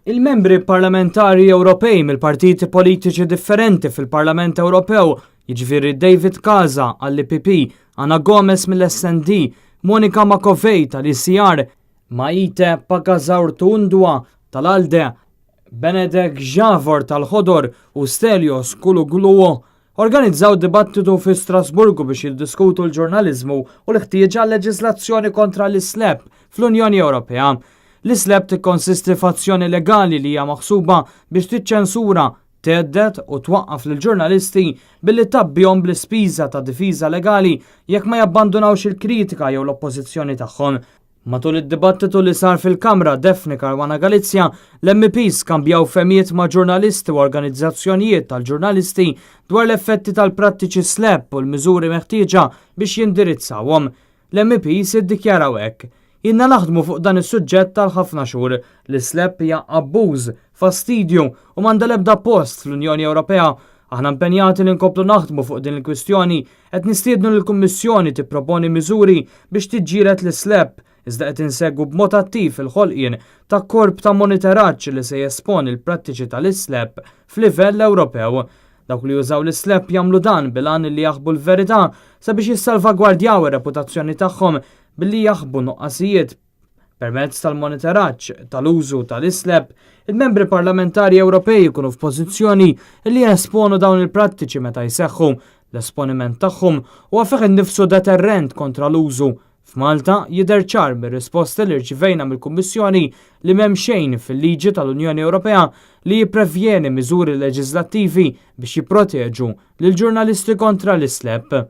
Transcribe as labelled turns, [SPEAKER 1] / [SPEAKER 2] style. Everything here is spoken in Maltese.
[SPEAKER 1] Il-membri parlamentari Ewropej mill-partiti politiċi differenti fil-Parlament Ewropew, jiġifieri David Casa għall-IPP, Anna Gomez mill-SND, Monika Makovej tal-ICR, Maite Pagazaurtundwa tal-ALDE, Benedek Javor tal-ħodor u Stelios Kulugluo organizzaw dibattitu fi Strasburgu biex jiddiskutu l-ġurnalizmu u l-ħtieġa għal leġislazzjoni kontra l-islep fl-Unjoni Ewropea. L-islep tikkonsisti f'azzjoni legali li hija maħsuba biex tiċċensura, teħeddet u twaqqaf lill-ġurnalisti billi tabbihom bl-ispiża ta' difiża legali jekk ma jabbandunawx il-kritika jew l-oppożizzjoni tagħhom. Matul id-dibattitu li sar fil-Kamra Defni Caruana Galizja, l-MPs kambjaw femijiet ma' ġurnalisti u organizzazzjonijiet tal-ġurnalisti dwar l-effetti tal-prattiċi slep u l-miżuri meħtieġa biex jindirizzawhom. L-MPs iddikjaraw hekk: Inna naħdmu fuq dan is-suġġett tal-ħafna xhur. L-islep hija abbuż, fastidju u m'għandha l-ebda post fl-Unjoni Ewropea. Aħna impenjati li nkomplu naħdmu fuq din il-kwistjoni qed nistiednu lill-Kummissjoni tipproponi miżuri biex tiġġieled l-islep, iżda qed insegwu b'mod attiv il-ħolqien ta' korp ta' monitoraġġ li se jesponi l-prattiċi tal-islep f'livell Ewropew. Dawk li jużaw l-islep jagħmlu dan bil-għan li jaħbu l-verità sabiex jissalvagwardjaw ir-reputazzjoni tagħhom billi jaħbu nuqqasijiet. Permezz tal-monitoraġġ tal-użu tal-islep, il-membri parlamentari Ewropej jkunu f'pożizzjoni li jesponu dawn il-prattiċi meta jseħħu. L-esponiment tagħhom huwa fih innifsu deterrent kontra l-użu. F'Malta jidher ċar mir-risposta li rċivejna mill-Kummissjoni li m'hemm xejn fil-liġi tal-Unjoni Ewropea li jipprevjeni miżuri leġislattivi biex jipproteġu lill-ġurnalisti kontra l-islep.